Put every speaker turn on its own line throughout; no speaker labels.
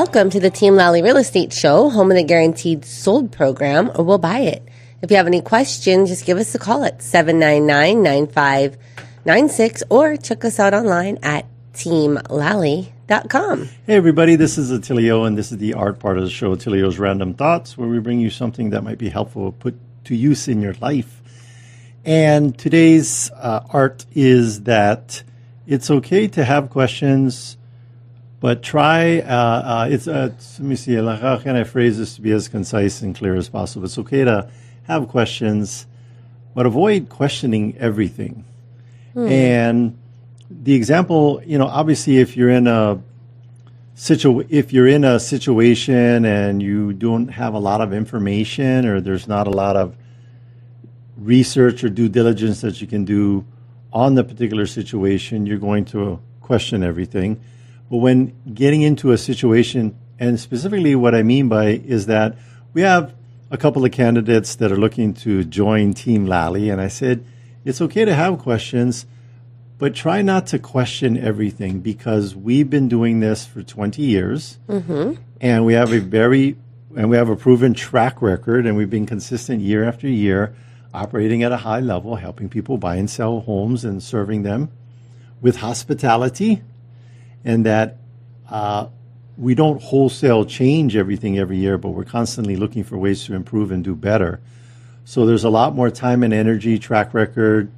Welcome to the Team Lally Real Estate Show, home of the Guaranteed Sold program, or we'll buy it. If you have any questions, just give us a call at 799-9596 or check us out online at teamlally.com.
Hey everybody, this is Attilio, and this is the art part of the show, Attilio's Random Thoughts, where we bring you something that might be helpful to put to use in your life. And today's art is that it's okay to have questions, but try, let me see, how can I phrase this to be as concise and clear as possible? It's okay to have questions, but avoid questioning everything. And the example, obviously if you're in a situation and you don't have a lot of information, or there's not a lot of research or due diligence that you can do on the particular situation, you're going to question everything. But when getting into a situation, and specifically what I mean by is that we have a couple of candidates that are looking to join Team Lally, and I said, it's okay to have questions, but try not to question everything, because we've been doing this for 20 years, and we have a proven track record, and we've been consistent year after year, operating at a high level, helping people buy and sell homes and serving them with hospitality, and that we don't wholesale change everything every year, but we're constantly looking for ways to improve and do better. So there's a lot more time and energy, track record,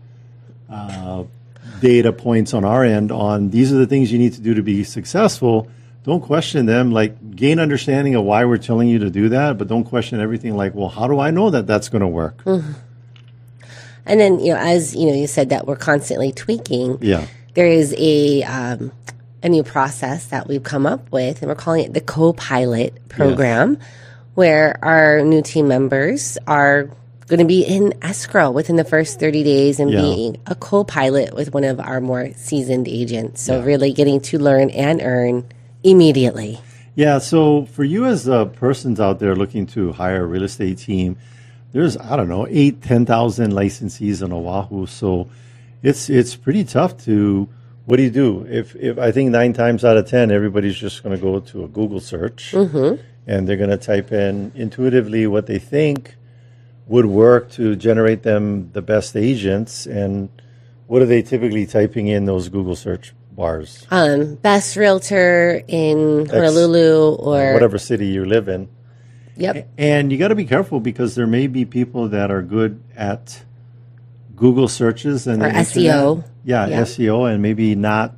data points on our end on these are the things you need to do to be successful. Don't question them. Like, gain understanding of why we're telling you to do that, but don't question everything like, well, how do I know that that's going to work?
And then, as you said that we're constantly tweaking. Yeah. There is a new process that we've come up with, and we're calling it the Copilot Program, where our new team members are going to be in escrow within the first 30 days and being a co-pilot with one of our more seasoned agents. So really getting to learn and earn immediately.
Yeah, so for you as persons out there looking to hire a real estate team, there's, 10,000 licensees in Oahu. So it's pretty tough to, what do you do? If I think 9 times out of 10, everybody's just going to go to a Google search and they're going to type in intuitively what they think would work to generate them the best agents. And what are they typically typing in those Google search bars?
Best realtor in Honolulu or
whatever city you live in.
Yep.
And you got to be careful, because there may be people that are good at Google searches and
SEO.
SEO, and maybe not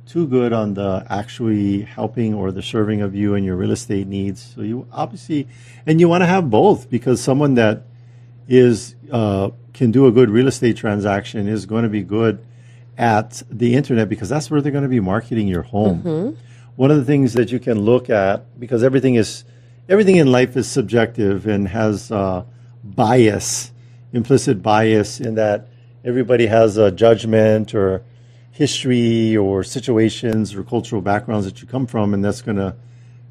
too good on the actually helping or the serving of you and your real estate needs. So you obviously, and you want to have both, because someone that is can do a good real estate transaction is going to be good at the internet, because that's where they're going to be marketing your home. One of the things that you can look at, because everything in life is subjective and has bias, implicit bias, in that everybody has a judgment or history or situations or cultural backgrounds that you come from, and that's going to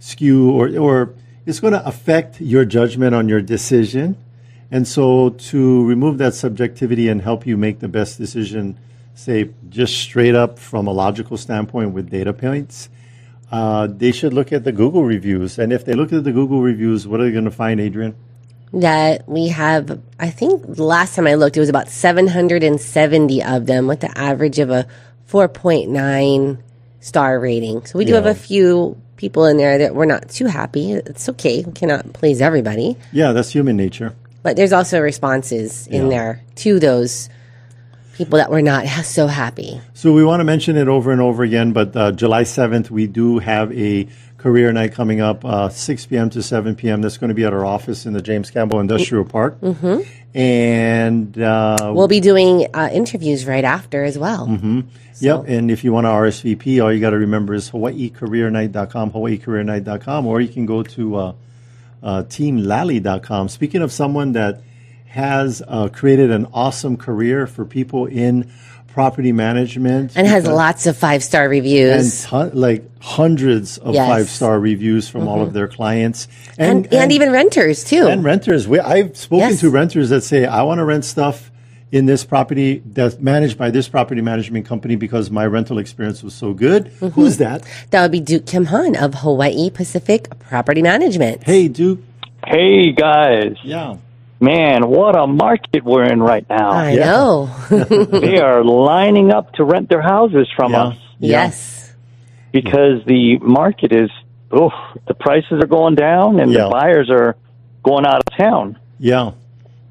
skew or it's going to affect your judgment on your decision. And so to remove that subjectivity and help you make the best decision, say just straight up from a logical standpoint with data points, they should look at the Google reviews. And if they look at the Google reviews, what are they going to find, Adrienne?
That we have, I think the last time I looked, it was about 770 of them with the average of a 4.9 star rating. So we do have a few people in there that we're not too happy. It's okay. We cannot please everybody.
Yeah, that's human nature.
But there's also responses in there to those people that were not so happy.
So we want to mention it over and over again, but July 7th, we do have a career night coming up, 6 p.m. to 7 p.m. That's going to be at our office in the James Campbell Industrial Park. And
we'll be doing interviews right after as well.
Yep, and if you want to RSVP, all you got to remember is hawaiicareernight.com, hawaiicareernight.com, or you can go to teamlally.com. Speaking of someone that has created an awesome career for people in property management.
And has lots of 5-star reviews.
And hundreds of 5-star reviews from all of their clients.
And even renters, too.
And renters. I've spoken to renters that say, I want to rent stuff in this property that's managed by this property management company because my rental experience was so good. Mm-hmm. Who's that?
That would be Duke Kim Han of Hawaii Pacific Property Management.
Hey, Duke.
Hey, guys.
Yeah.
Man, what a market we're in right now.
I know.
They are lining up to rent their houses from us.
Yes.
Because the market is, the prices are going down and the buyers are going out of town.
Yeah.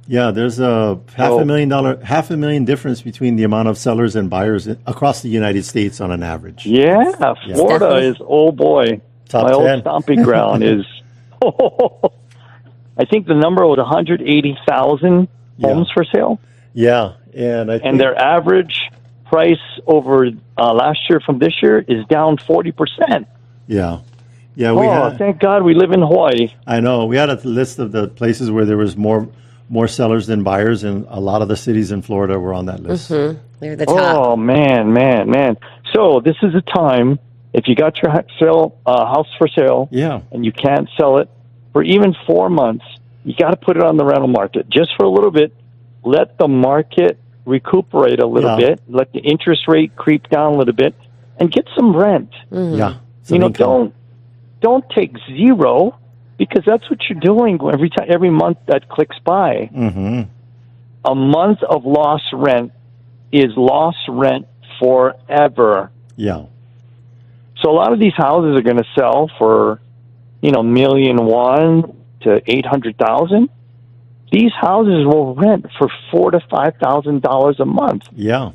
Yeah, there's a $500,000 difference between the amount of sellers and buyers across the United States on an average.
Yeah, Florida is, oh boy,
Top
my
10.
old stomping ground is, I think the number was 180,000 homes for sale.
Yeah, and
their average price over last year from this year is down 40%.
Yeah. Yeah,
thank God we live in Hawaii.
I know. We had a list of the places where there was more sellers than buyers, and a lot of the cities in Florida were on that list.
Mm-hmm. They're the top.
Oh, man. So this is a time, if you got your house for sale and you can't sell it for even 4 months, you got to put it on the rental market just for a little bit. Let the market recuperate a little bit. Let the interest rate creep down a little bit and get some rent.
Mm-hmm. Yeah.
Don't take zero, because that's what you're doing every month that clicks by.
Mm-hmm.
A month of lost rent is lost rent forever.
Yeah.
So a lot of these houses are going to sell for, $1,000,001 to $800,000. These houses will rent for $4,000 to $5,000 a month.
Yeah.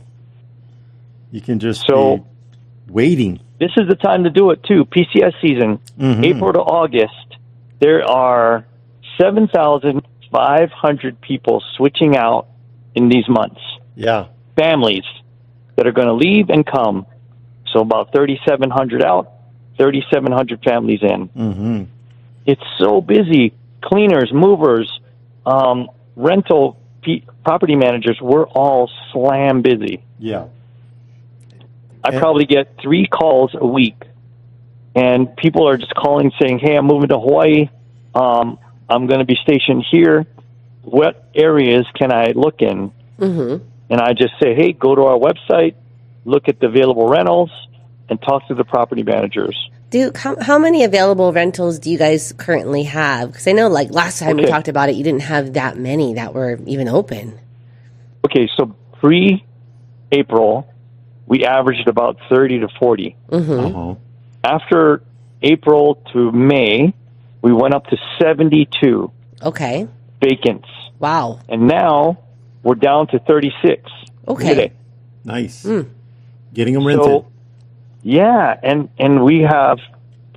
You can just be waiting.
This is the time to do it too. PCS season, April to August. There are 7,500 people switching out in these months.
Yeah.
Families that are going to leave and come. So about 3,700 out, 3,700 families in.
Mm-hmm.
It's so busy. Cleaners, movers, rental property managers, we're all slam busy.
Yeah.
I probably get 3 calls a week, and people are just calling saying, hey, I'm moving to Hawaii. I'm going to be stationed here. What areas can I look in?
Mm-hmm.
And I just say, hey, go to our website, look at the available rentals, and talk to the property managers.
Duke, how many available rentals do you guys currently have? Because I know, last time we talked about it, you didn't have that many that were even open.
Okay, so pre-April, we averaged about 30 to 40.
Mm-hmm.
Uh-huh.
After April to May, we went up to 72 vacants.
Wow.
And now we're down to 36 today.
Nice. Getting them rented.
So, yeah, and we have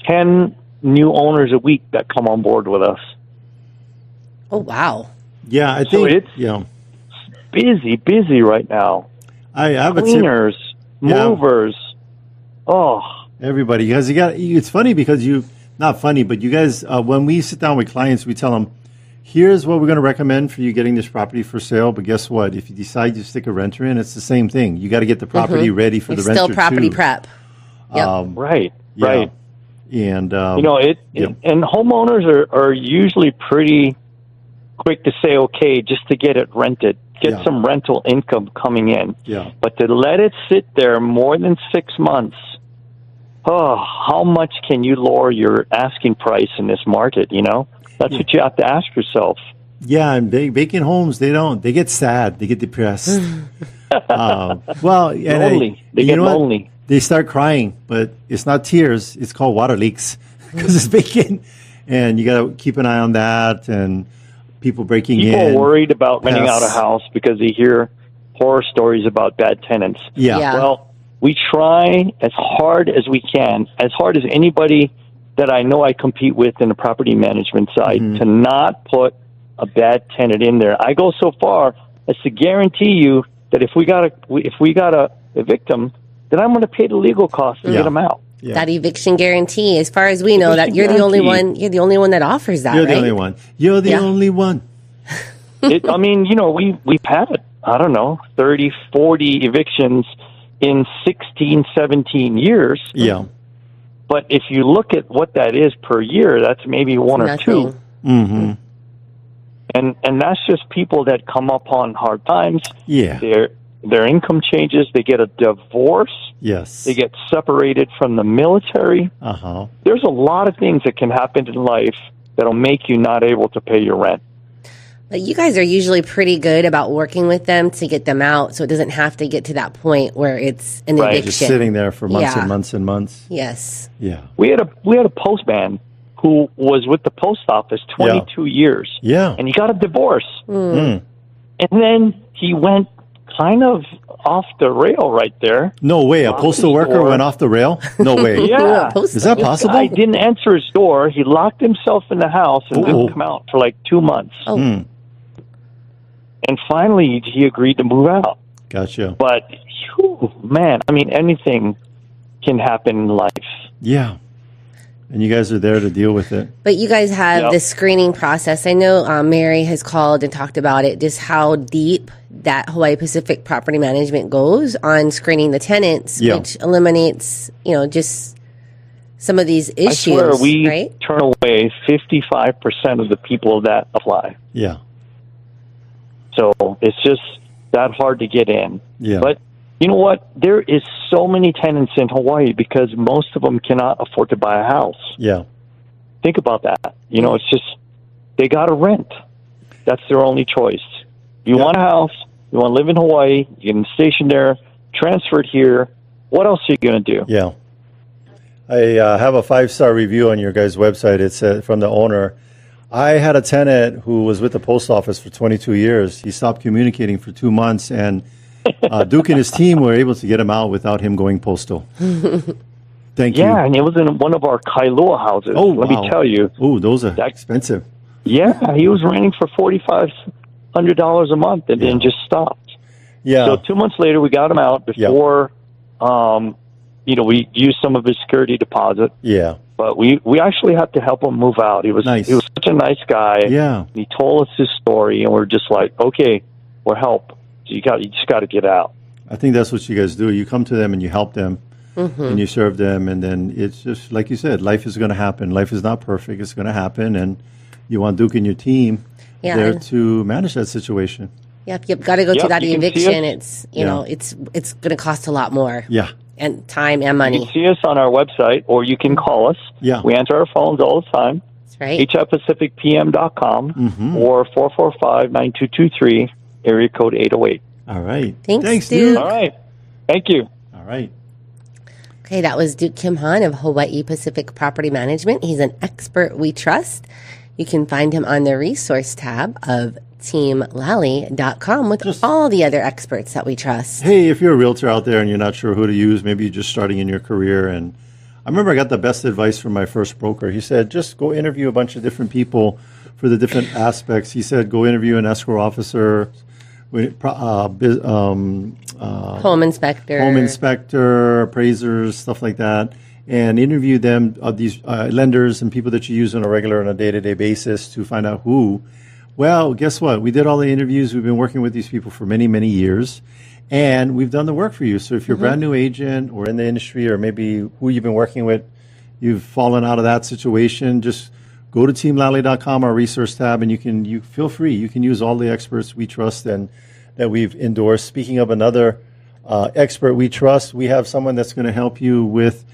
10 new owners a week that come on board with us.
Oh, wow.
Yeah, I think
it's busy right now.
I have
cleaners, movers.
Everybody, because it's funny because not funny, but you guys, when we sit down with clients, we tell them, here's what we're going to recommend for you getting this property for sale. But guess what? If you decide to stick a renter in, it's the same thing. You got to get the property ready for the renter.
Still property prep.
Yep. Right.
And,
and homeowners are usually pretty quick to say, okay, just to get it rented, get some rental income coming in.
Yeah.
But to let it sit there more than 6 months, how much can you lower your asking price in this market? That's what you have to ask yourself.
Yeah, and vacant homes, they get sad, they get depressed.
Lonely. They get lonely.
They start crying, but it's not tears. It's called water leaks because it's vacant, and you got to keep an eye on that. And people breaking in.
People are worried about renting out a house because they hear horror stories about bad tenants.
Yeah.
Well, we try as hard as we can, as hard as anybody that I know I compete with in the property management side, to not put a bad tenant in there. I go so far as to guarantee you that if we got a evict them, then I'm going to pay the legal costs to get them out.
Yeah. That eviction guarantee, as far as we know, that you're the only one. You're the only one that offers that.
You're the only one. You're the only one.
We've had 30, 40 evictions in 16, 17 years.
Yeah.
But if you look at what that is per year, that's maybe one or two.
Mm-hmm.
And that's just people that come upon hard times.
Yeah.
Their income changes. They get a divorce.
Yes.
They get separated from the military.
Uh-huh.
There's a lot of things that can happen in life that'll make you not able to pay your rent.
But you guys are usually pretty good about working with them to get them out, so it doesn't have to get to that point where it's an eviction.
Just sitting there for months and months and months.
Yes.
Yeah.
We had a postman who was with the post office 22 years.
Yeah.
And he got a divorce.
Mm.
And then he went kind of off the rail right there.
No way. A postal worker went off the rail? No way.
Yeah.
Is that possible?
I didn't answer his door. He locked himself in the house and didn't come out for like 2 months.
Oh.
Mm.
And finally, he agreed to move out.
Gotcha.
But, man, I mean, anything can happen in life.
Yeah. And you guys are there to deal with it.
But you guys have this screening process. I know Mary has called and talked about it, just how deep that Hawaii Pacific Property Management goes on screening the tenants, which eliminates, just some of these issues.
I swear we turn away 55% of the people that apply.
Yeah.
So it's just that hard to get in.
Yeah.
But you know what? There is so many tenants in Hawaii because most of them cannot afford to buy a house.
Yeah.
Think about that. It's just they got to rent. That's their only choice. You want a house, you want to live in Hawaii, you can station there, transfer it here. What else are you going to do?
Yeah. I have a 5-star review on your guys' website. It's from the owner. I had a tenant who was with the post office for 22 years. He stopped communicating for 2 months, and Duke and his team were able to get him out without him going postal. Thank you.
Yeah, and it was in one of our Kailua houses.
Oh,
Let me tell you.
Oh, those are expensive.
Yeah, he was renting for $4,500 a month and then just stopped.
Yeah.
So 2 months later, we got him out before, we used some of his security deposit.
Yeah.
But we actually had to help him move out. He was such a nice guy.
Yeah.
He told us his story, and we're just like, okay, we'll help. So you just got to get out.
I think that's what you guys do. You come to them and you help them, and you serve them, and then it's just like you said, life is going to happen. Life is not perfect. It's going to happen, and you want Duke and your team there to manage that situation.
Yep, you've got to go to that eviction. It's it's going to cost a lot more.
Yeah.
And time and money.
You can see us on our website, or you can call us.
Yeah.
We answer our phones all the time.
That's right.
HIPacificPM.com or 445-9223, area code 808.
All right.
Thanks,
Duke.
All right. Thank you.
All right.
Okay, that was Duke Kim Han of Hawaii Pacific Property Management. He's an expert we trust. You can find him on the resource tab of teamlally.com with all the other experts that we trust.
Hey, if you're a realtor out there and you're not sure who to use, maybe you're just starting in your career. And I remember I got the best advice from my first broker. He said, just go interview a bunch of different people for the different aspects. He said, go interview an escrow officer,
home inspector,
appraisers, stuff like that, and interview them, these lenders and people that you use on a day-to-day basis to find out who. Well, guess what? We did all the interviews. We've been working with these people for many, many years, and we've done the work for you. So if you're a brand new agent or in the industry, or maybe who you've been working with, you've fallen out of that situation, just go to teamlally.com, our resource tab, and you feel free. You can use all the experts we trust and that we've endorsed. Speaking of another expert we trust, we have someone that's going to help you with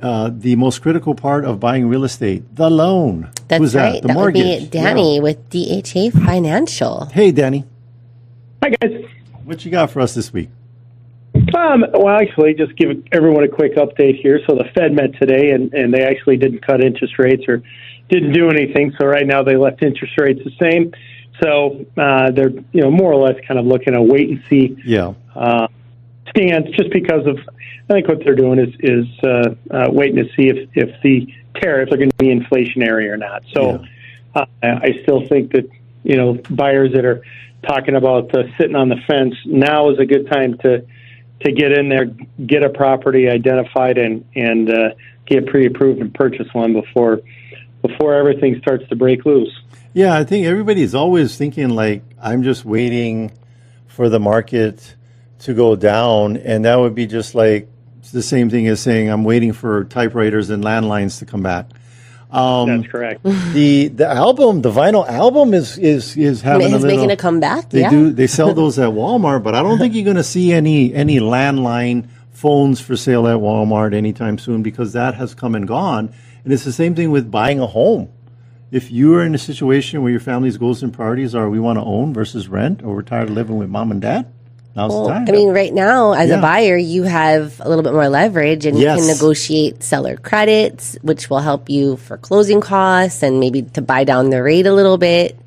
the most critical part of buying real estate, the loan.
That's
Who's
right.
That? The
that
mortgage.
Would be Danny with DHA Financial.
Hey, Danny.
Hi, guys.
What you got for us this week?
Well, actually, just give everyone a quick update here. So the Fed met today, and they actually didn't cut interest rates or didn't do anything. So right now they left interest rates the same. So they're more or less kind of looking at a wait and see stance, just because of I think what they're doing is waiting to see if the tariffs are going to be inflationary or not. So I still think that buyers that are talking about sitting on the fence, now is a good time to get in there, get a property identified, and get pre-approved and purchase one before everything starts to break loose.
Yeah, I think everybody's always thinking like, I'm just waiting for the market to go down, and that would be just like the same thing as saying I'm waiting for typewriters and landlines to come back.
That's correct.
The album, the vinyl album is having
making a comeback.
They sell those at Walmart, but I don't think you're going to see any landline phones for sale at Walmart anytime soon because that has come and gone. And it's the same thing with buying a home. If you are in a situation where your family's goals and priorities are we want to own versus rent, or we're tired of living with mom and dad, now's the time.
I mean, right now, as a buyer, you have a little bit more leverage and you can negotiate seller credits, which will help you for closing costs and maybe to buy down the rate a little bit.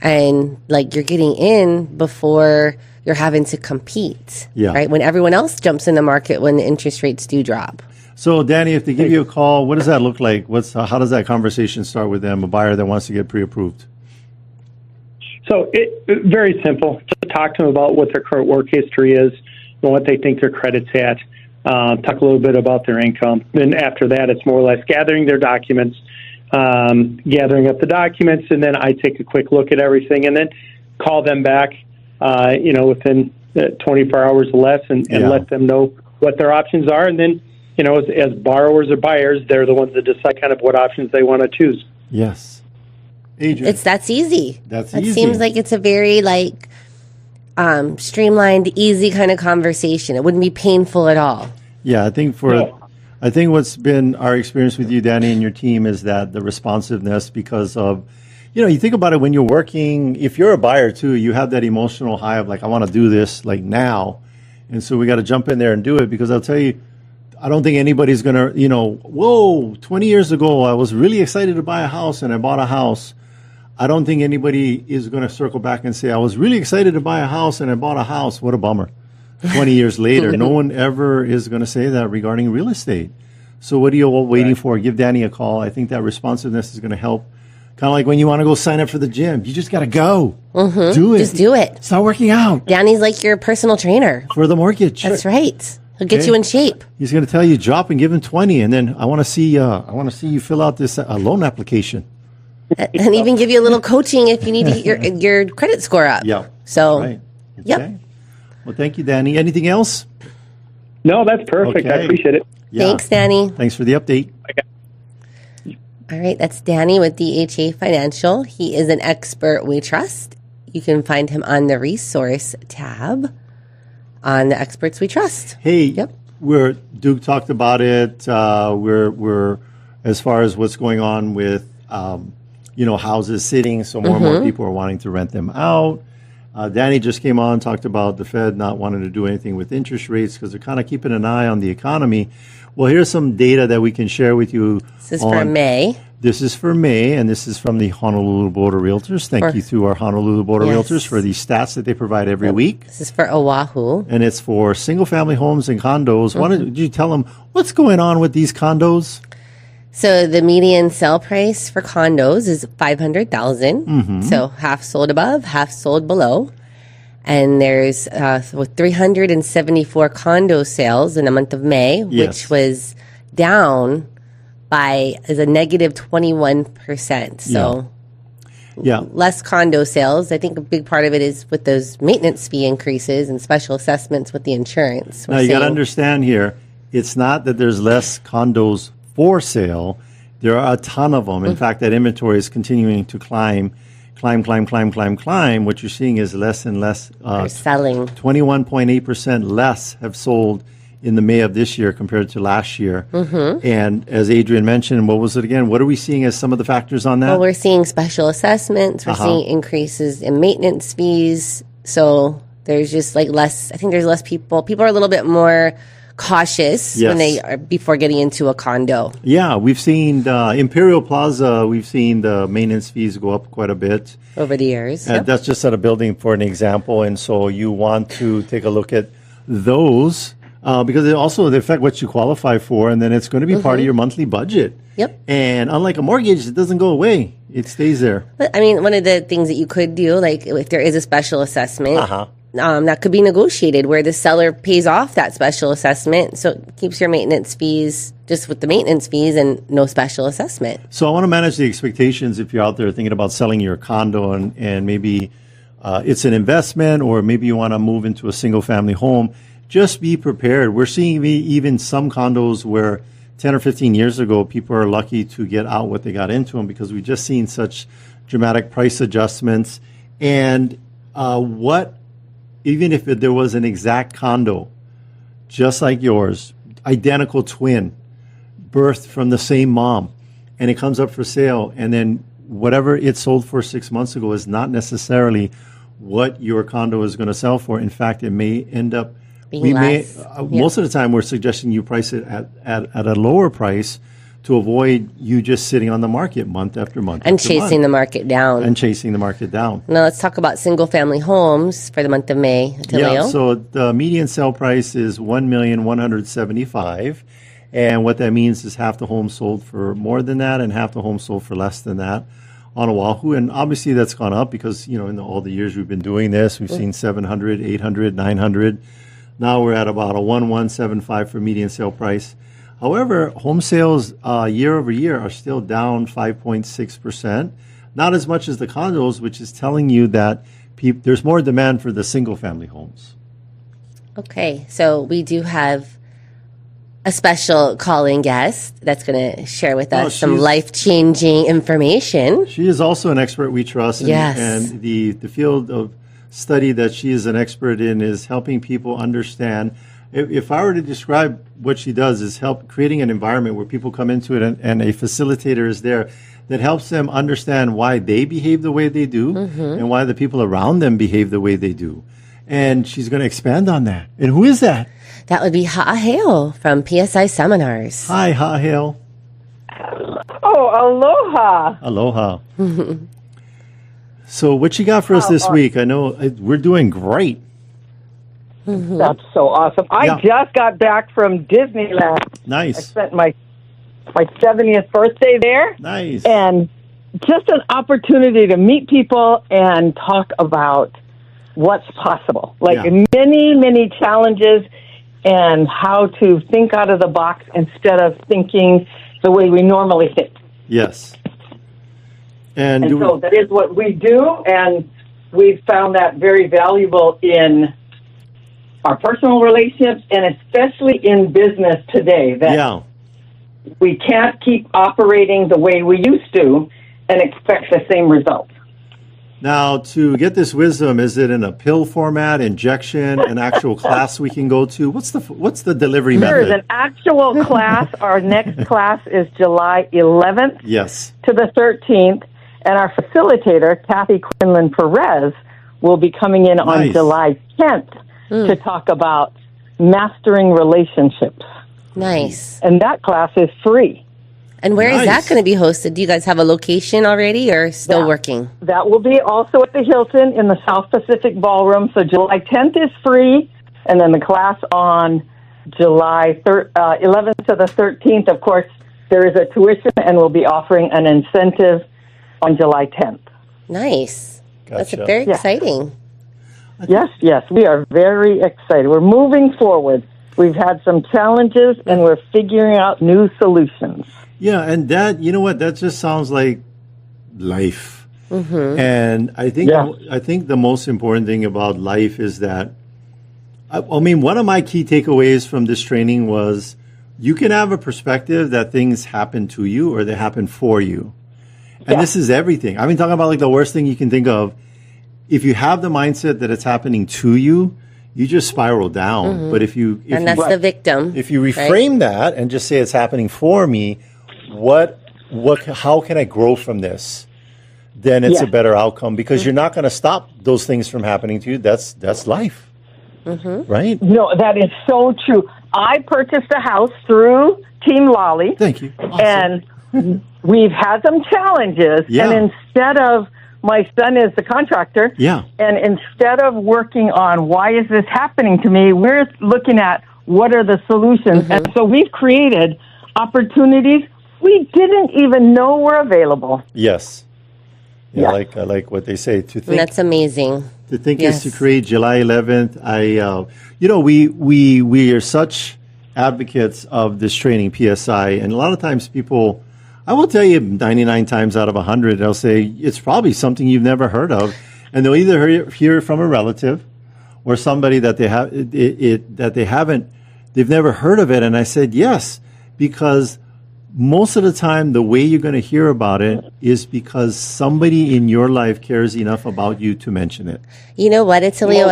And like you're getting in before you're having to compete, right? When everyone else jumps in the market when the interest rates do drop.
So, Danny, if they give you a call, what does that look like? How does that conversation start with them, a buyer that wants to get pre-approved?
So, very simple. Just talk to them about what their current work history is and what they think their credit's at. Talk a little bit about their income. Then after that, it's more or less gathering their documents, gathering up the documents, and then I take a quick look at everything and then call them back, within 24 hours or less and let them know what their options are. And then, as borrowers or buyers, they're the ones that decide kind of what options they want to choose.
Yes. Adrienne.
That's easy.
That
seems like it's a very streamlined, easy kind of conversation. It wouldn't be painful at all.
Yeah, I think what's been our experience with you, Danny, and your team is that the responsiveness because of, you think about it when you're working, if you're a buyer too, you have that emotional high of I want to do this now. And so we got to jump in there and do it because I'll tell you, I don't think anybody's going to, 20 years ago, I was really excited to buy a house and I bought a house. I don't think anybody is going to circle back and say, I was really excited to buy a house and I bought a house. What a bummer. 20 years later, no one ever is going to say that regarding real estate. So what are you all waiting for? Give Danny a call. I think that responsiveness is going to help. Kind of like when you want to go sign up for the gym. You just got to go.
Mm-hmm.
Do it.
Just do it.
Start working out.
Danny's like your personal trainer.
For the mortgage.
That's right. He'll get you in shape.
He's going to tell you drop and give him 20, and then I want to see you fill out this loan application,
and even give you a little coaching if you need to get your credit score up.
Yeah.
So,
right. Okay. Well, thank you, Danny. Anything else?
No, that's perfect. Okay. I appreciate it.
Yeah.
Thanks, Danny.
Thanks for the update.
Okay.
All right, that's Danny with DHA Financial. He is an expert we trust. You can find him on the resource tab on the experts we trust.
Hey, Duke talked about it. We're as far as what's going on with houses sitting, so more and more people are wanting to rent them out. Danny just came on, talked about the Fed not wanting to do anything with interest rates because they're kind of keeping an eye on the economy. Well, here's some data that we can share with you.
This is for May.
This is for May, and this is from the Honolulu Board of Realtors. Thank you to our Honolulu Board of Realtors for these stats that they provide every week.
This is for Oahu.
And it's for single-family homes and condos. Why don't you tell them what's going on with these condos?
So the median sale price for condos is $500,000. So half sold above, half sold below. And there's 374 condo sales in the month of May, which was down by a negative 21%. So less condo sales. I think a big part of it is with those maintenance fee increases and special assessments with the insurance.
Now, you got to understand here, it's not that there's less condos for sale. There are a ton of them. In fact, that inventory is continuing to climb. What you're seeing is less and less.
They're selling.
21.8% less have sold in the May of this year compared to last year. And as Adrienne mentioned, what was it again? What are we seeing as some of the factors on that?
Well, we're seeing special assessments. We're seeing increases in maintenance fees. So there's just less. I think there's less people. People are a little bit more cautious when they are before getting into a condo.
Yeah, we've seen Imperial Plaza. We've seen the maintenance fees go up quite a bit
over the years.
That's just at a building for an example, and so you want to take a look at those because they also affect what you qualify for, and then it's going to be part of your monthly budget. And unlike a mortgage, it doesn't go away; it stays there.
But, I mean, one of the things that you could do, like if there is a special assessment. That could be negotiated where the seller pays off that special assessment. So it keeps your maintenance fees just with the maintenance fees and no special assessment.
So I want to manage the expectations if you're out there thinking about selling your condo and maybe it's an investment or maybe you want to move into a single family home. Just be prepared. We're seeing even some condos where 10 or 15 years ago, people are lucky to get out what they got into them because we've just seen such dramatic price adjustments. And even if there was an exact condo, just like yours, identical twin, birthed from the same mom, and it comes up for sale, and then whatever it sold for 6 months ago is not necessarily what your condo is going to sell for. In fact, it may end up most of the time we're suggesting you price it at a lower price to avoid you just sitting on the market month after month
and chasing the market down.
Now
let's talk about single family homes for the month of May. Attilio.
Yeah, so the median sale price is $1,175,000, and what that means is half the homes sold for more than that and half the homes sold for less than that on Oahu. And obviously that's gone up because, in all the years we've been doing this, we've seen 700, 800, 900. Now we're at about a 1,175 for median sale price. However, home sales year over year are still down 5.6%. Not as much as the condos, which is telling you that there's more demand for the single-family homes.
Okay, so we do have a special calling guest that's going to share with us some life-changing information.
She is also an expert we trust. And the field of study that she is an expert in is helping people understand. If I were to describe what she does, is help creating an environment where people come into it and a facilitator is there that helps them understand why they behave the way they do and why the people around them behave the way they do. And she's going to expand on that. And who is that?
That would be Ha'aheo from PSI Seminars.
Hi, Ha'aheo.
Oh, aloha.
Aloha. So what you got for us this week? I know we're doing great.
That's so awesome. I just got back from Disneyland.
Nice.
I spent my 70th birthday there.
Nice.
And just an opportunity to meet people and talk about what's possible. Many, many challenges and how to think out of the box instead of thinking the way we normally think.
Yes.
And so that is what we do, and we've found that very valuable in our personal relationships and especially in business today, that we can't keep operating the way we used to and expect the same results.
Now, to get this wisdom, is it in a pill format, injection, an actual class we can go to? What's the delivery method?
There's an actual class. Our next class is July 11th to the 13th. And our facilitator, Kathy Quinlan Perez, will be coming in on July 10th to talk about mastering relationships.
Nice.
And that class is free.
And where is that going to be hosted? Do you guys have a location already or still working?
That will be also at the Hilton in the South Pacific Ballroom. So July 10th is free. And then the class on July 11th to the 13th, of course, there is a tuition, and we'll be offering an incentive on July 10th.
Nice. Gotcha. That's very exciting.
Yes, we are very excited. We're moving forward. We've had some challenges, and we're figuring out new solutions.
Yeah, and that, you know what, that just sounds like life. And I think the most important thing about life is that, one of my key takeaways from this training was you can have a perspective that things happen to you or they happen for you. And this is everything. I've been talking about the worst thing you can think of. If you have the mindset that it's happening to you, you just spiral down. But
that's the victim.
If you reframe that and just say it's happening for me, how can I grow from this? Then it's a better outcome because you're not going to stop those things from happening to you. That's life. Right?
No, that is so true. I purchased a house through Team Lally.
Thank you. Awesome.
And we've had some challenges, and instead of, my son is the contractor, and instead of working on why is this happening to me, we're looking at what are the solutions. And so we've created opportunities we didn't even know were available.
Yes. Yeah, I like what they say. To think,
that's amazing.
To think is to create. July 11th. We are such advocates of this training, PSI, and a lot of times people, I will tell you 99 times out of 100, they'll say it's probably something you've never heard of, and they'll either hear it from a relative or somebody that they've never heard of it. And I said yes, because most of the time, the way you're going to hear about it is because somebody in your life cares enough about you to mention it.
You know what, Attilio?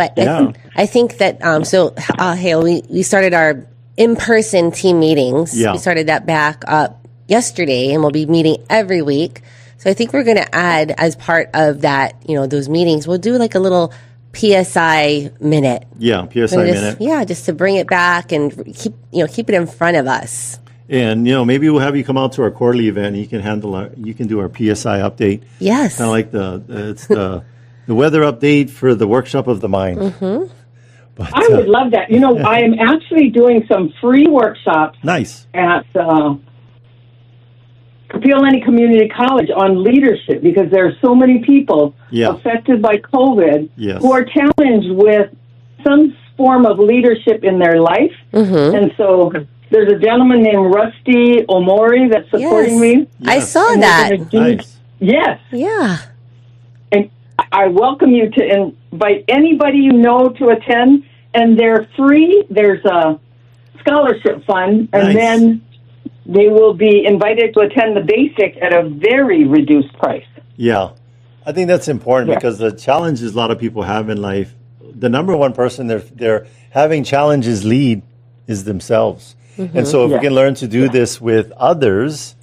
I think that, Hale, we started our in-person team meetings. Yeah. We started that back up yesterday, and we'll be meeting every week. So I think we're going to add, as part of that, those meetings, we'll do like a little PSI minute.
Yeah, PSI minute.
Yeah, just to bring it back and keep it in front of us.
And, maybe we'll have you come out to our quarterly event. And you can do our PSI update.
Yes.
Kind of like the weather update for the workshop of the mind.
Mm-hmm.
But, I would love that. I am actually doing some free workshops.
Nice.
At Kapolei Community College on leadership, because there are so many people affected by COVID who are challenged with some form of leadership in their life.
Mm-hmm.
And so there's a gentleman named Rusty Omori that's supporting me.
Yes. I saw that.
Nice.
Yes.
Yeah.
And I welcome you to invite anybody you know to attend, and they're free. There's a scholarship fund, and then they will be invited to attend the basic at a very reduced price.
Yeah. I think that's important because the challenges a lot of people have in life, the number one person they're having challenges lead is themselves. Mm-hmm. And so if we can learn to do this with others,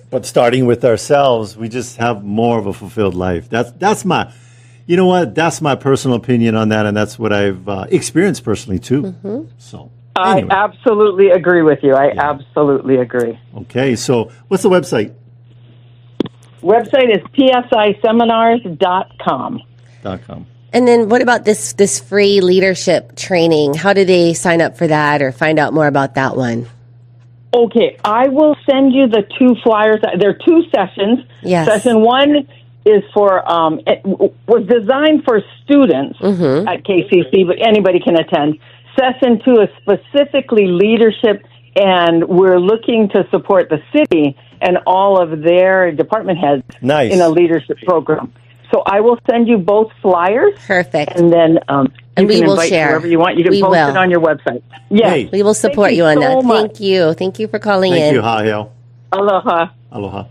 but starting with ourselves, we just have more of a fulfilled life. That's my, that's my personal opinion on that, and that's what I've experienced personally too.
Mm-hmm.
So
anyway. I absolutely agree with you. I absolutely agree.
Okay, so what's the website?
Website is psiseminars.com.
And then what about this free leadership training? How do they sign up for that or find out more about that one?
Okay, I will send you the 2 flyers. There are 2 sessions.
Yes.
Session 1 is it was designed for students at KCC, but anybody can attend. Session 2 is specifically leadership, and we're looking to support the city and all of their department heads in a leadership program. So I will send you both flyers.
Perfect.
And then
and we will share
whoever you want. You can post it on your website. Yes.
Hey.
We will support you on that. Thank you. Thank you for calling in.
Thank you, Hale.
Aloha.
Aloha.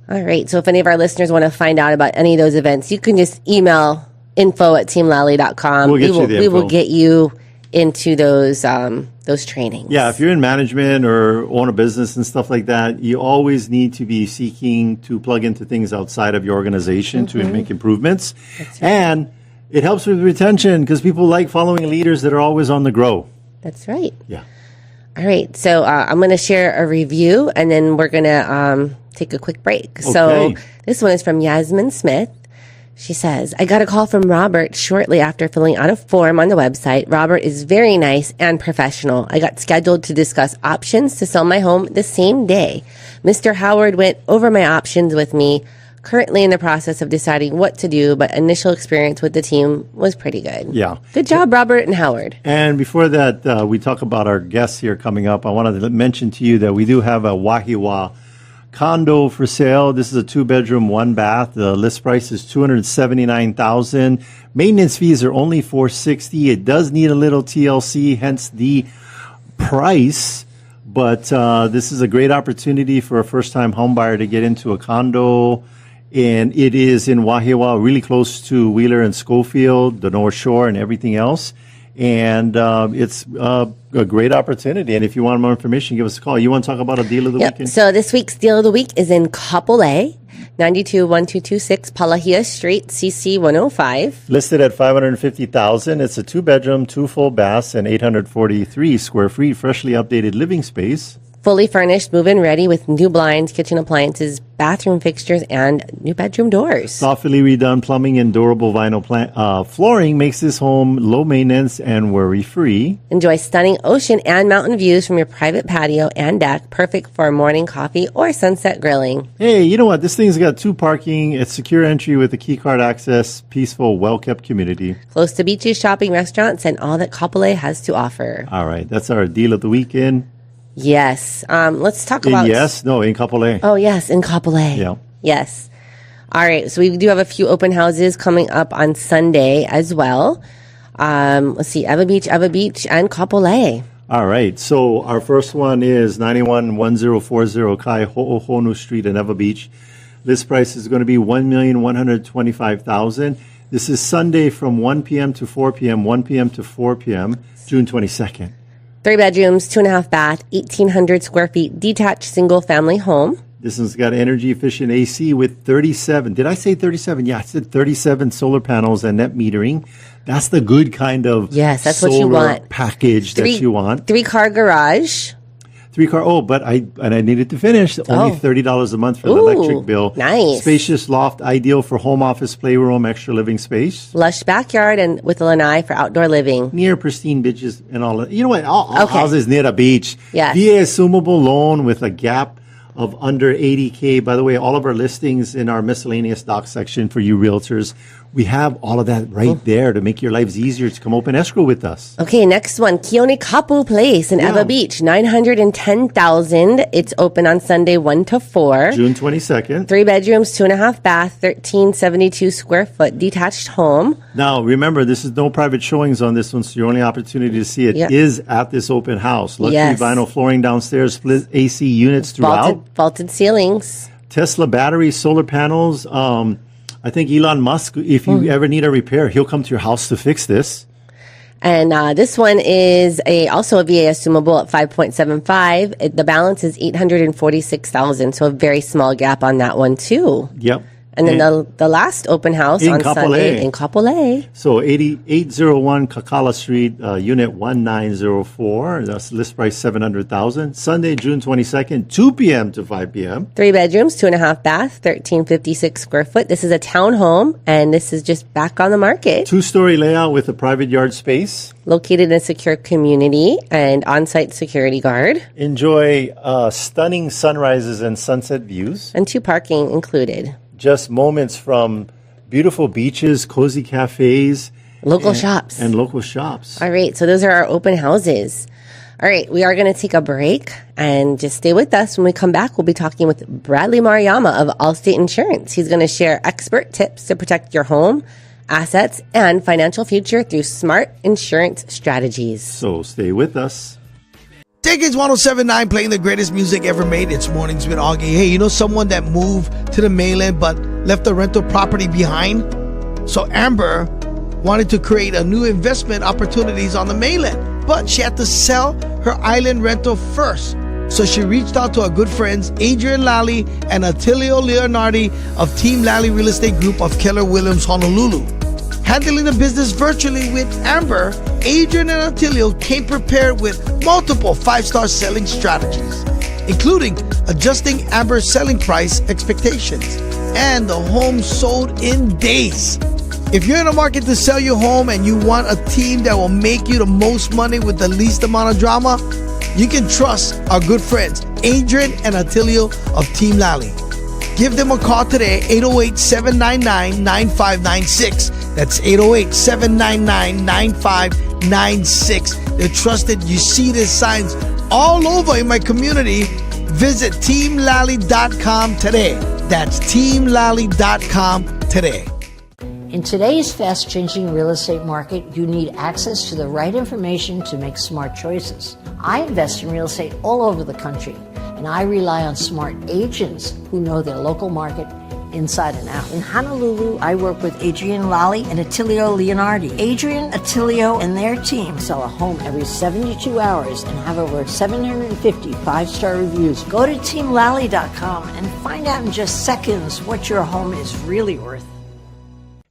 All right. So if any of our listeners want to find out about any of those events, you can just email info@teamlally.com. We will get you into those trainings.
Yeah, if you're in management or own a business and stuff like that, you always need to be seeking to plug into things outside of your organization to make improvements. Right. And it helps with retention because people like following leaders that are always on the grow.
That's right.
Yeah.
All right. So I'm going to share a review, and then we're going to take a quick break. Okay. So this one is from Yasmin Smith. She says, I got a call from Robert shortly after filling out a form on the website. Robert is very nice and professional. I got scheduled to discuss options to sell my home the same day. Mr. Howard went over my options with me. Currently in the process of deciding what to do, but initial experience with the team was pretty good.
Yeah.
Good job, Robert and Howard.
And before that, we talk about our guests here coming up. I wanted to mention to you that we do have a Wahiawa condo for sale. This is a 2-bedroom, 1-bath. The list price is $279,000. Maintenance fees are only $460. It does need a little TLC, hence the price. But this is a great opportunity for a first-time home buyer to get into a condo. And it is in Wahiawa, really close to Wheeler and Schofield, the North Shore, and everything else. And it's a great opportunity. And if you want more information, give us a call. You want to talk about a deal of the weekend?
So this week's deal of the week is in Kapolei, 921226 Palahia Street, CC 105.
Listed at $550,000. It's a 2-bedroom, 2 full baths, and 843 square feet, freshly updated living space.
Fully furnished, move-in ready with new blinds, kitchen appliances, bathroom fixtures, and new bedroom doors.
Thoughtfully redone plumbing and durable vinyl flooring makes this home low maintenance and worry-free.
Enjoy stunning ocean and mountain views from your private patio and deck, perfect for morning coffee or sunset grilling.
Hey, you know what? This thing's got 2 parking. It's secure entry with a key card access, peaceful, well-kept community.
Close to beaches, shopping, restaurants, and all that Kapolei has to offer.
All right, that's our deal of the weekend.
Yes. Let's talk about...
in Kapolei.
Oh, yes, in Kapolei.
Yeah.
Yes. All right. So we do have a few open houses coming up on Sunday as well. Let's see. Ewa Beach, and Kapolei.
All right. So our first one is 911040 Kai Ho'ohonu Street in Ewa Beach. List price is going to be $1,125,000. This is Sunday from 1 p.m. to 4 p.m., 1 p.m. to 4 p.m., June 22nd.
3 bedrooms, 2.5 bath, 1,800 square feet, detached single-family home.
This one's got energy-efficient AC with 37. Did I say 37? Yeah, I said 37 solar panels and net metering. That's the good kind of
that's what you want.
Package that you want.
3-car garage.
3-car. Oh, but I needed to finish. Only $30 a month for the electric bill.
Nice.
Spacious loft, ideal for home office, playroom, extra living space.
Lush backyard and with a lanai for outdoor living.
Near pristine beaches and all that. You know what? All houses near a beach.
Yeah.
VA assumable loan with a gap of under 80K. By the way, all of our listings in our miscellaneous doc section for you realtors, we have all of that right there to make your lives easier to come open escrow with us.
Okay, next one, Keone Kapu Place in Ewa Beach, $910,000. It's open on Sunday 1 to 4.
June 22nd.
3 bedrooms, 2.5 bath, 1,372 square foot detached home.
Now, remember, this is no private showings on this one, so your only opportunity to see it is at this open house. Luxury vinyl flooring downstairs, split AC units throughout.
Vaulted ceilings.
Tesla batteries, solar panels. I think Elon Musk, if you ever need a repair, he'll come to your house to fix this.
And this one is also a VA assumable at 5.75. The balance is $846,000, so a very small gap on that one too.
Yep.
And then the last open house on Sunday in Kapolei.
So 8801 Kakala Street, Unit 1904. That's list price $700,000. Sunday, June 22nd, 2 p.m. to 5 p.m.
3 bedrooms, 2.5 bath, 1,356 square foot. This is a townhome, and this is just back on the market.
2-story layout with a private yard space.
Located in a secure community and on-site security guard.
Enjoy stunning sunrises and sunset views.
And 2 parking included.
Just moments from beautiful beaches, cozy cafes.
Local shops.
And local shops.
All right, so those are our open houses. All right, we are going to take a break and just stay with us. When we come back, we'll be talking with Bradley Maruyama of Allstate Insurance. He's going to share expert tips to protect your home, assets, and financial future through smart insurance strategies.
So stay with us.
Decades 107.9 playing the greatest music ever made. It's Mornings with Augie. Hey, you know someone that moved to the mainland but left the rental property behind? So Amber wanted to create a new investment opportunities on the mainland, but she had to sell her island rental first. So she reached out to our good friends Adrienne Lally and Attilio Leonardi of Team Lally Real Estate Group of Keller Williams, Honolulu. Handling the business virtually with Amber, Adrienne and Attilio came prepared with multiple 5-star selling strategies, including adjusting Amber's selling price expectations, and the home sold in days. If you're in the market to sell your home and you want a team that will make you the most money with the least amount of drama, you can trust our good friends Adrienne and Attilio of Team Lally. Give them a call today, 808-799-9596. That's 808-799-9596. They're trusted. You see these signs all over in my community. Visit teamlally.com today. That's teamlally.com today.
In today's fast-changing real estate market, you need access to the right information to make smart choices. I invest in real estate all over the country, and I rely on smart agents who know their local market inside and out. In Honolulu, I work with Adrienne Lally and Attilio Leonardi. Adrienne, Attilio, and their team sell a home every 72 hours and have over 750 5-star reviews. Go to teamlally.com and find out in just seconds what your home is really worth.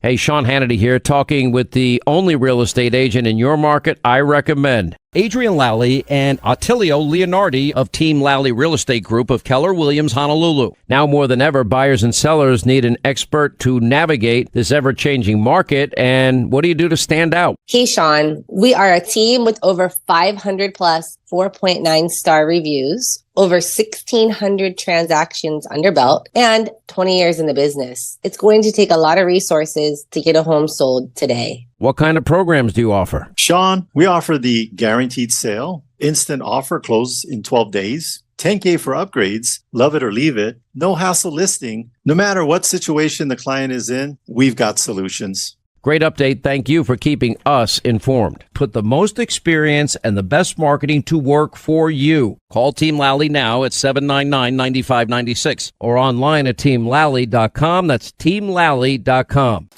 Hey, Sean Hannity here, talking with the only real estate agent in your market I recommend. Adrienne Lally and Attilio Leonardi of Team Lally Real Estate Group of Keller Williams, Honolulu. Now more than ever, buyers and sellers need an expert to navigate this ever-changing market. And what do you do to stand out?
Hey, Sean, we are a team with over 500 plus 4.9 star reviews, over 1,600 transactions under belt, and 20 years in the business. It's going to take a lot of resources to get a home sold today.
What kind of programs do you offer?
Sean, we offer the guaranteed sale, instant offer close in 12 days, $10K for upgrades, love it or leave it, no hassle listing. No matter what situation the client is in, we've got solutions.
Great update. Thank you for keeping us informed. Put the most experience and the best marketing to work for you. Call Team Lally now at 799-9596 or online at teamlally.com. That's teamlally.com.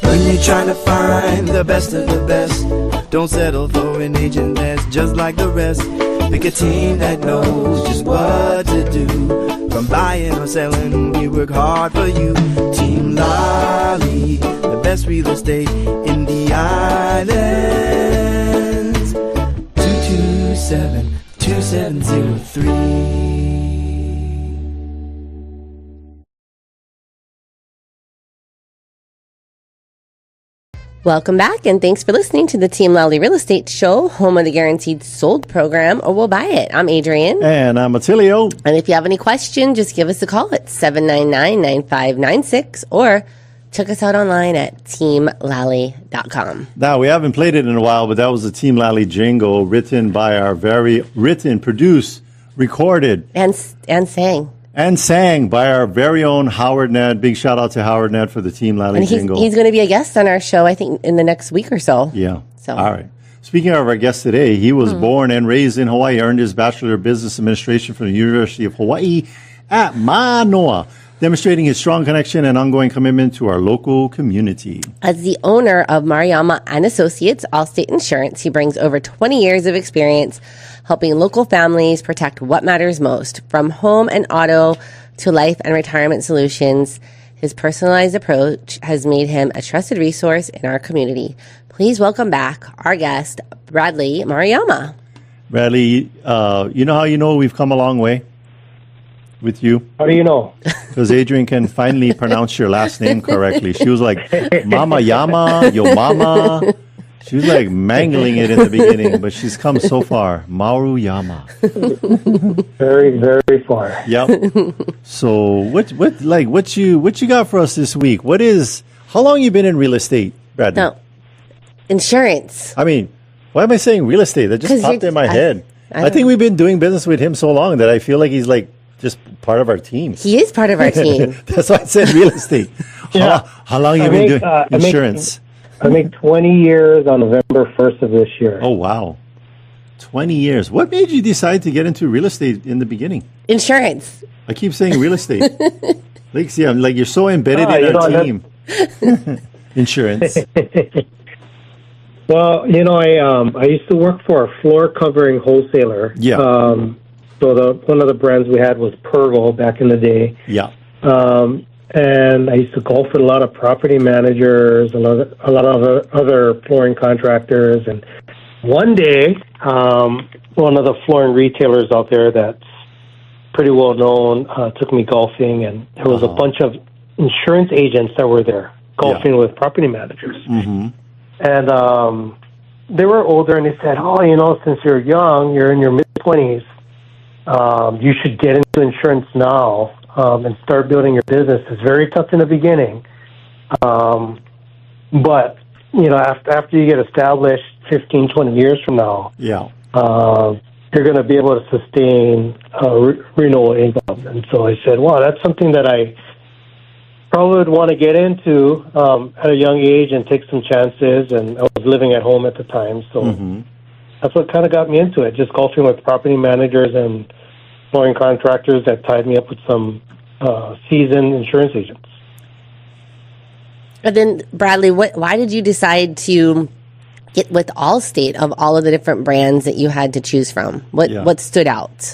When you're trying to find the best of the best, don't settle for an agent that's just like the rest. Pick a team that knows just what to do. From buying or selling, we work hard for you. Team Lally, the best real estate in the islands. 227-2703.
Welcome back, and thanks for listening to the Team Lally Real Estate Show, home of the Guaranteed Sold program, or we'll buy it. I'm Adrienne.
And I'm Attilio.
And if you have any questions, just give us a call at 799-9596 or check us out online at teamlally.com.
Now, we haven't played it in a while, but that was the Team Lally jingle produced, recorded.
And sang.
And sang by our very own Howard Ned. Big shout out to Howard Ned for the Team Lally jingle.
He's going to be a guest on our show, I think, in the next week or so.
Yeah. So. All right. Speaking of our guest today, he was born and raised in Hawaii, earned his Bachelor of Business Administration from the University of Hawaii at Manoa, demonstrating his strong connection and ongoing commitment to our local community.
As the owner of Maruyama and Associates, Allstate Insurance, he brings over 20 years of experience helping local families protect what matters most, from home and auto to life and retirement solutions. His personalized approach has made him a trusted resource in our community. Please welcome back our guest, Bradley Maruyama.
Bradley, you know how we've come a long way with you?
How do you know?
Because Adrienne can finally pronounce your last name correctly. She was like, Mama Yama, yo mama. She was like mangling it in the beginning, but she's come so far. Maruyama.
Very, very far.
Yep. So what you got for us this week? How long you been in real estate, Bradley?
No. Insurance.
I mean, why am I saying real estate? That just popped in my head. I think we've been doing business with him so long that I feel like he's like just part of our team.
He is part of our team.
That's why I said real estate.
Yeah.
How long you been doing insurance?
I make 20 years on November 1st of this year.
Oh, wow. 20 years. What made you decide to get into real estate in the beginning?
Insurance.
I keep saying real estate. Like you're so embedded in our team. Insurance.
Well, I used to work for a floor covering wholesaler.
Yeah.
So one of the brands we had was Pergo back in the day.
Yeah.
And I used to golf with a lot of property managers, a lot of other flooring contractors. And one day, one of the flooring retailers out there that's pretty well known took me golfing, and there was a bunch of insurance agents that were there golfing with property managers. Mm-hmm. And they were older, and they said, since you're young, you're in your mid-20s, you should get into insurance now. And start building your business. It's very tough in the beginning. But, after you get established 15, 20 years from now, you're going to be able to sustain renewal income. And so I said, wow, that's something that I probably would want to get into at a young age and take some chances. And I was living at home at the time. So that's what kind of got me into it, just golfing with property managers and flooring contractors that tied me up with some seasoned insurance agents.
And then, Bradley, why did you decide to get with Allstate of all of the different brands that you had to choose from? What stood out?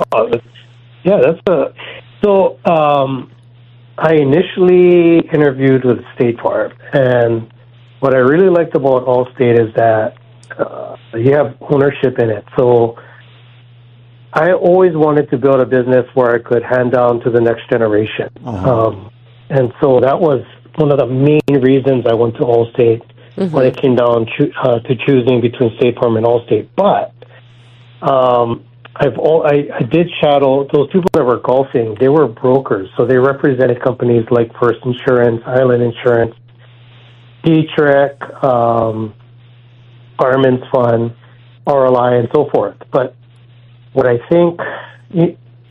I initially interviewed with State Farm, and what I really liked about Allstate is that you have ownership in it. So I always wanted to build a business where I could hand down to the next generation. And so that was one of the main reasons I went to Allstate when it came down to choosing between State Farm and Allstate. But I did shadow those people that were golfing. They were brokers, so they represented companies like First Insurance, Island Insurance, Dietrich, Fireman's Fund, RLI, and so forth. But what I think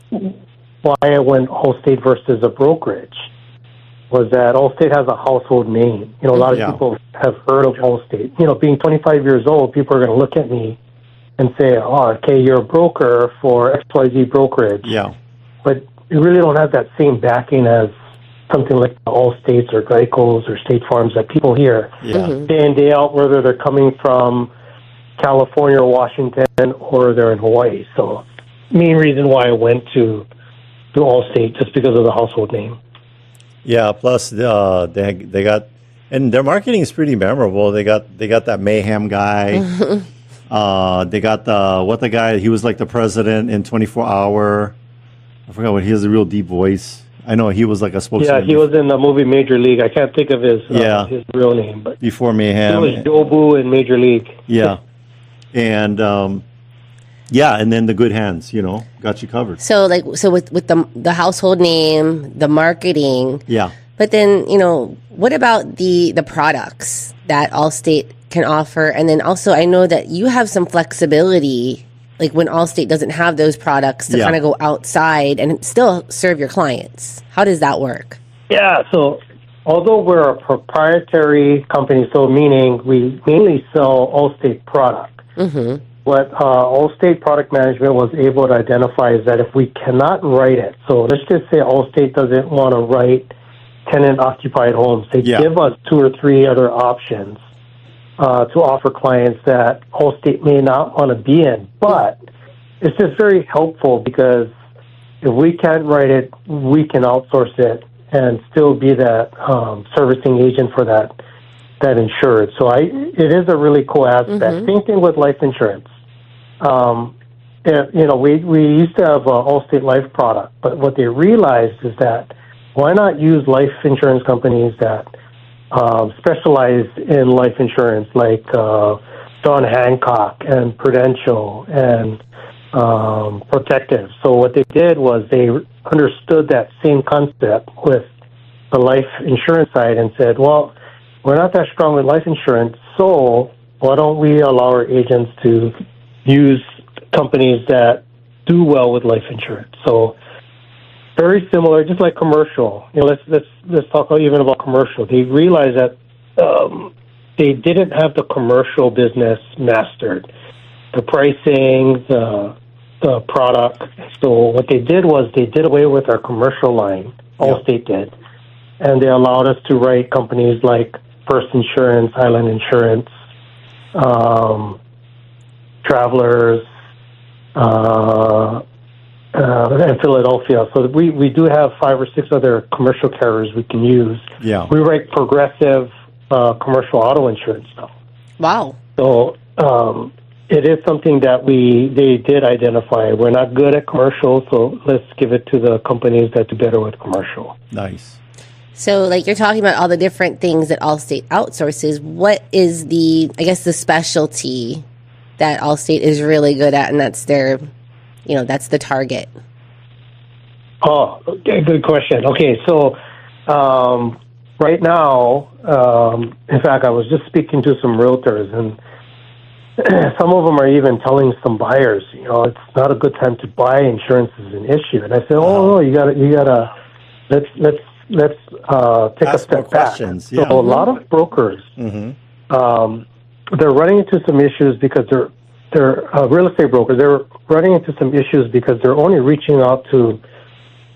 why I went Allstate versus a brokerage was that Allstate has a household name. A lot of people have heard of Allstate. Being 25 years old, people are going to look at me and say, "Oh, okay, you're a broker for XYZ brokerage."
Yeah.
But you really don't have that same backing as something like Allstates or Geico's or State Farms that people hear day in, day out, whether they're coming from California or Washington or they're in Hawaii. So, main reason why I went to Allstate just because of the household name.
Yeah. Plus, they got, and their marketing is pretty memorable. They got that Mayhem guy. They got the guy. He was like the president in 24 Hour. I forgot what he has a real deep voice. I know he was like a spokesman.
Yeah, he was in the movie Major League. I can't think of his real name, but
before Mayhem,
he was Jobu in Major League.
Yeah, and and then the Good Hands, got you covered.
So with the household name, the marketing, But then what about the products that Allstate can offer, and then also I know that you have some flexibility. Like when Allstate doesn't have those products to kind of go outside and still serve your clients. How does that work?
Yeah, so although we're a proprietary company, so meaning we mainly sell Allstate product, what Allstate Product Management was able to identify is that if we cannot write it, so let's just say Allstate doesn't want to write tenant-occupied homes, they give us 2 or 3 other options to offer clients that Allstate may not want to be in. But it's just very helpful because if we can't write it, we can outsource it and still be that servicing agent for that insured. So it is a really cool aspect. Same thing with life insurance. We used to have an Allstate Life product, but what they realized is that why not use life insurance companies that specialize in life insurance, like John Hancock and Prudential and Protective. So what they did was they understood that same concept with the life insurance side and said, well, we're not that strong with life insurance, so why don't we allow our agents to use companies that do well with life insurance? So very similar, just like commercial. Let's talk even about commercial. They realized that they didn't have the commercial business mastered, the pricing, the product. So what they did was they did away with our commercial line. Allstate did, and they allowed us to write companies like First Insurance, Island Insurance, Travelers, and Philadelphia. So we do have 5 or 6 other commercial carriers we can use.
Yeah.
We write Progressive commercial auto insurance now.
Wow.
So it is something that they did identify. We're not good at commercial, so let's give it to the companies that do better with commercial.
Nice.
So, you're talking about all the different things that Allstate outsources. What is the specialty that Allstate is really good at, and that's their, that's the target?
Oh, okay, good question. Okay, so right now, in fact, I was just speaking to some realtors, and some of them are even telling some buyers, it's not a good time to buy. Insurance is an issue. And I said, no, you gotta let's take a step back. So a lot of brokers, they're running into some issues because they're real estate brokers. They're running into some issues because they're only reaching out to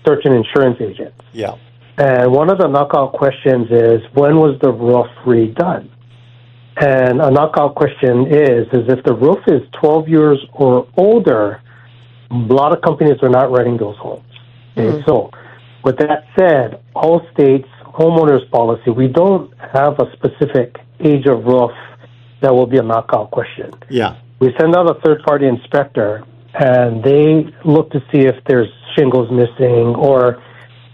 certain insurance agents.
Yeah.
And one of the knockout questions is, when was the roof redone? And a knockout question is if the roof is 12 years or older, a lot of companies are not renting those homes. Okay? So with that said, Allstate's homeowners policy, we don't have a specific age of roof that will be a knockout question.
Yeah.
We send out a third-party inspector, and they look to see if there's shingles missing or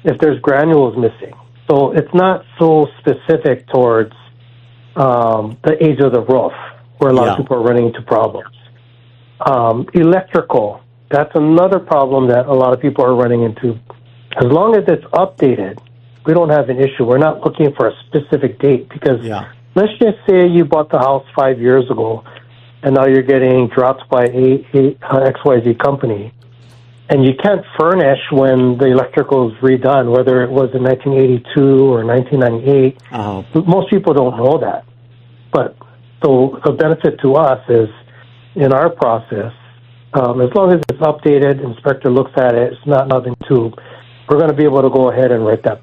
if there's granules missing. So it's not so specific towards the age of the roof, where a lot of people are running into problems. Electrical, that's another problem that a lot of people are running into. As long as it's updated, we don't have an issue. We're not looking for a specific date because let's just say you bought the house 5 years ago and now you're getting dropped by XYZ company. And you can't furnish when the electrical is redone, whether it was in 1982 or 1998. Most people don't know that. But so the benefit to us is in our process, as long as it's updated, inspector looks at it, it's not nothing to, we're going to be able to go ahead and write that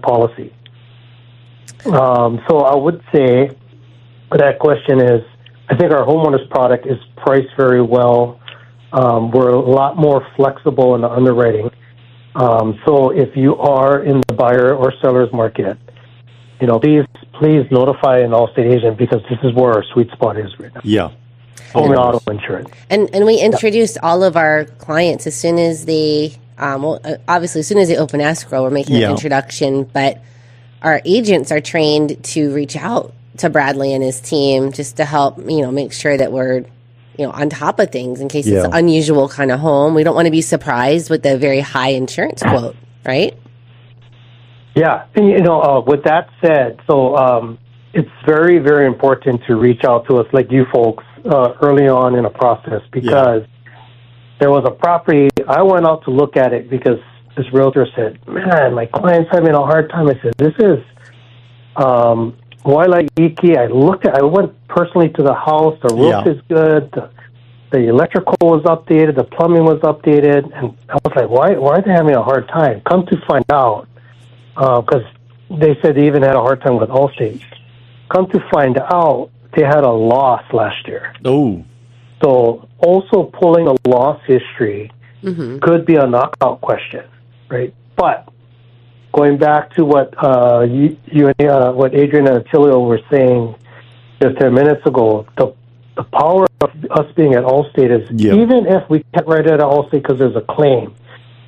policy. So I would say that question is, I think our homeowners product is priced very well. We're a lot more flexible in the underwriting. So if you are in the buyer or seller's market, please notify an Allstate agent, because this is where our sweet spot is right now.
Yeah.
Home and auto insurance.
And we introduced all of our clients as soon as they, obviously as soon as they open escrow, we're making an introduction, but our agents are trained to reach out to Bradley and his team just to help, make sure that we're, on top of things in case it's an unusual kind of home. We don't want to be surprised with the very high insurance quote, right?
Yeah. And, with that said, so it's very, very important to reach out to us like you folks early on in a process, because there was a property, I went out to look at it because this realtor said, man, my client's having a hard time. I said, this is Wailiki. I went personally to the house. The roof is good. The electrical was updated. The plumbing was updated. And I was like, why are they having a hard time? Come to find out, because they said they even had a hard time with Allstate. Come to find out, they had a loss last year.
Oh.
So also pulling a loss history could be a knockout question, right? But going back to what what Adrienne and Attilio were saying just 10 minutes ago, the power of us being at Allstate is even if we can't write it at Allstate because there's a claim,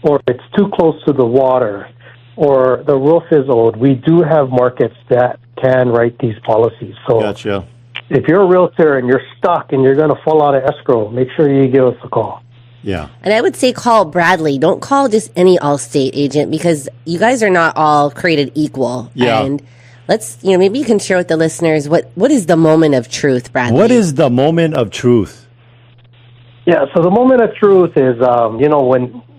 or it's too close to the water, or the roof is old, we do have markets that can write these policies. So
gotcha.
If you're a realtor and you're stuck and you're going to fall out of escrow, make sure you give us a call.
Yeah.
And I would say call Bradley. Don't call just any Allstate agent, because you guys are not all created equal.
Yeah.
And let's, maybe you can share with the listeners what is the moment of truth, Bradley?
What is the moment of truth?
Yeah, so the moment of truth is,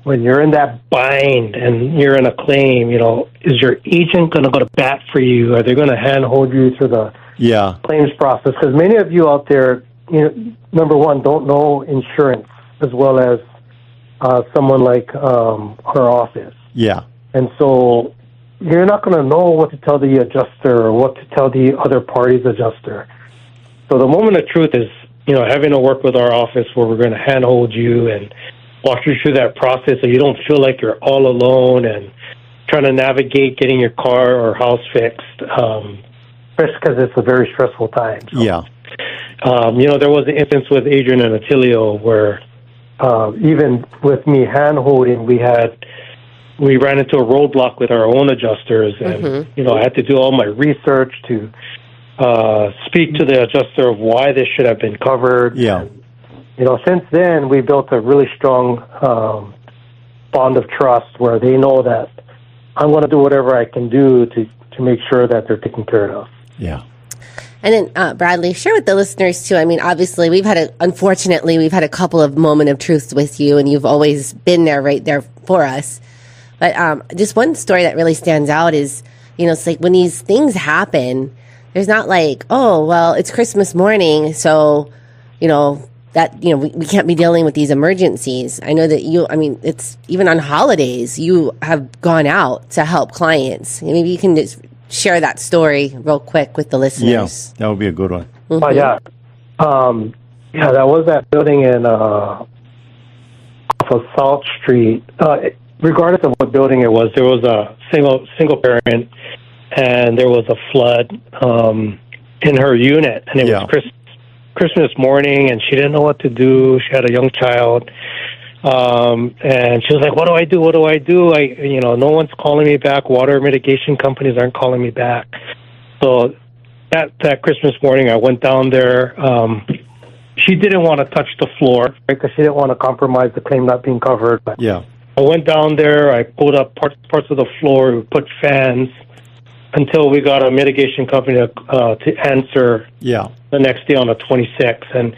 when you're in that bind and you're in a claim, is your agent going to go to bat for you? Are they going to handhold you through the claims process? Because many of you out there, number one, don't know insurance as well as someone like our office.
Yeah.
And so you're not going to know what to tell the adjuster or what to tell the other party's adjuster. So the moment of truth is, having to work with our office where we're going to handhold you and walk you through that process so you don't feel like you're all alone and trying to navigate getting your car or house fixed, because it's a very stressful time. So, there was an instance with Adrienne and Attilio where even with me hand-holding, we ran into a roadblock with our own adjusters, and, I had to do all my research to speak to the adjuster of why this should have been covered.
Yeah.
And, since then, we built a really strong bond of trust where they know that I'm going to do whatever I can do to make sure that they're taken care of.
Yeah.
And then, Bradley, share with the listeners, too. I mean, obviously, unfortunately, we've had a couple of moment of truths with you, and you've always been there, right there for us. But just one story that really stands out is, it's like when these things happen, there's not like, oh, well, it's Christmas morning, so, we can't be dealing with these emergencies. I know that it's even on holidays, you have gone out to help clients. Maybe you can just share that story real quick with the listeners.
Yeah, that would be a good one.
That was that building in off of South Street. Regardless of what building it was, there was a single parent, and there was a flood in her unit, and it was Christmas morning, and she didn't know what to do. She had a young child, and she was like, what do I do? What do I do? No one's calling me back. Water mitigation companies aren't calling me back. So that Christmas morning, I went down there. She didn't want to touch the floor, right, because she didn't want to compromise the claim not being covered. But I went down there. I pulled up parts of the floor. We put fans until we got a mitigation company to answer the next day on the 26th. And,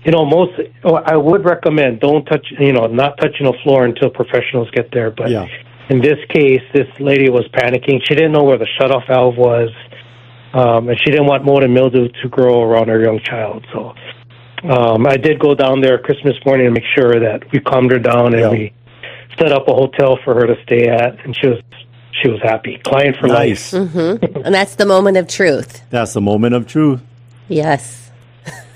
I would recommend not touching a floor until professionals get there. But in this case, this lady was panicking. She didn't know where the shutoff valve was, and she didn't want mold and mildew to grow around her young child. So I did go down there Christmas morning and make sure that we calmed her down, and we set up a hotel for her to stay at, and she was happy. Client for life.
Mm-hmm. And that's the moment of truth.
That's the moment of truth.
Yes.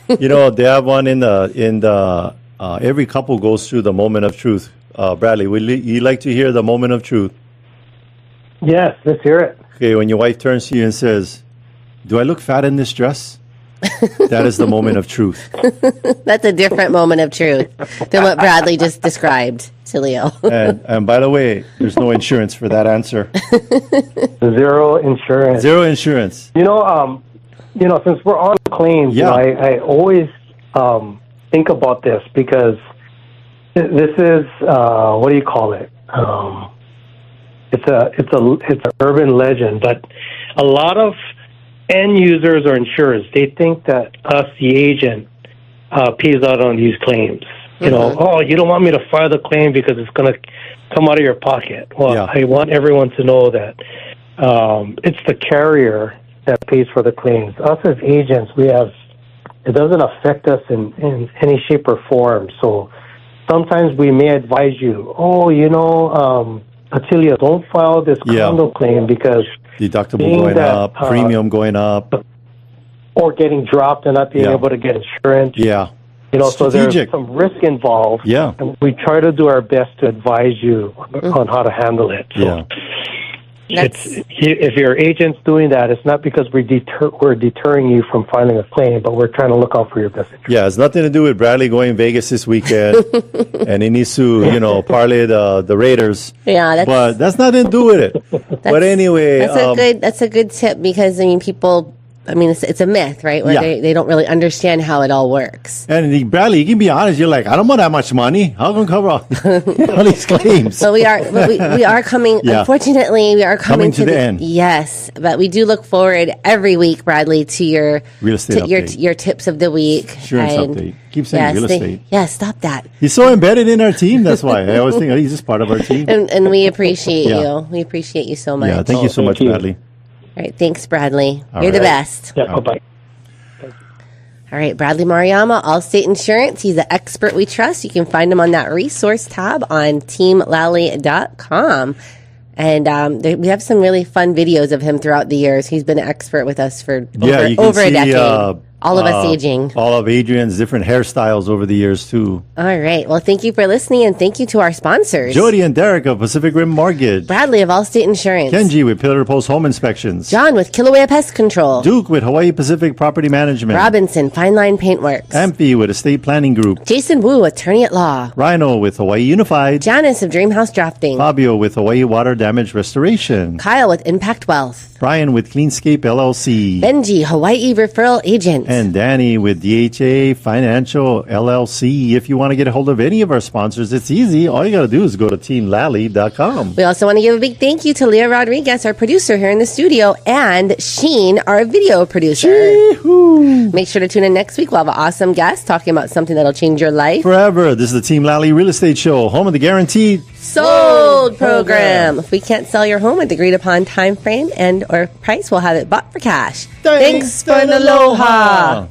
They have one in the every couple goes through the moment of truth. Bradley, would you like to hear the moment of truth?
Yes, let's hear it.
Okay, when your wife turns to you and says, "Do I look fat in this dress?" That is the moment of truth.
That's a different moment of truth than what Bradley just described to Leo.
and by the way, there's no insurance for that answer.
Zero insurance.
Zero insurance.
Since we're on claims, I always think about this because this is what do you call it? It's an urban legend, but a lot of end users or insurers, they think that us, the agent, pays out on these claims. You don't want me to file the claim because it's going to come out of your pocket. Well, I want everyone to know that it's the carrier that pays for the claims. Us as agents, it doesn't affect us in any shape or form. So sometimes we may advise you, Attilio, don't file this condo claim because
deductible going up, premium going up,
or getting dropped and not being able to get insurance.
Yeah.
So there's some risk involved.
Yeah.
And we try to do our best to advise you on how to handle it. So if your agent's doing that, it's not because we're deterring you from filing a claim, but we're trying to look out for your best interest.
Yeah, it's nothing to do with Bradley going Vegas this weekend, and he needs to, parlay the Raiders.
Yeah,
but that's nothing to do with it. But anyway,
that's a good tip because people. It's a myth, right? Where they don't really understand how it all works.
And Bradley, you can be honest. You're like, I don't want that much money. How can I cover all these claims?
So we are coming. Unfortunately, we are coming to the end. Yes, but we do look forward every week, Bradley, to your
real estate
your tips of the week.
Insurance update. Keep saying real estate.
Stop that.
He's so embedded in our team. That's why I always think he's just part of our team.
And we appreciate you. We appreciate you so much.
Yeah, thank you so much, Bradley.
All right, thanks, Bradley. You're the best.
Yeah, bye-bye.
All right, Bradley Maruyama, Allstate Insurance. He's an expert we trust. You can find him on that resource tab on teamlally.com. And we have some really fun videos of him throughout the years. He's been an expert with us for over a decade. All of us aging.
All of Adrienne's different hairstyles over the years, too.
All right. Well, thank you for listening, and thank you to our sponsors.
Jody and Derek of Pacific Rim Mortgage.
Bradley of Allstate Insurance.
Kenji with Pillar Post Home Inspections.
John with Kilauea Pest Control.
Duke with Hawaii Pacific Property Management.
Robinson, Fine Line Paintworks.
Amphi with Estate Planning Group.
Jason Wu, Attorney at Law.
Rhino with Hawaii Unified.
Janice of Dreamhouse Drafting.
Fabio with Hawaii Water Damage Restoration.
Kyle with Impact Wealth.
Brian with Cleanscape LLC.
Benji, Hawaii Referral Agent.
And Danny with DHA Financial LLC. If you want to get a hold of any of our sponsors, it's easy. All you got to do is go to teamlally.com.
We also want to give a big thank you to Leah Rodriguez, our producer here in the studio, and Sheen, our video producer.
Yee-hoo.
Make sure to tune in next week. We'll have an awesome guest talking about something that'll change your life.
Forever. This is the Team Lally Real Estate Show, home of the guaranteed
sold program. If we can't sell your home at the agreed upon time frame and or price, we'll have it bought for cash.
Thanks for the aloha.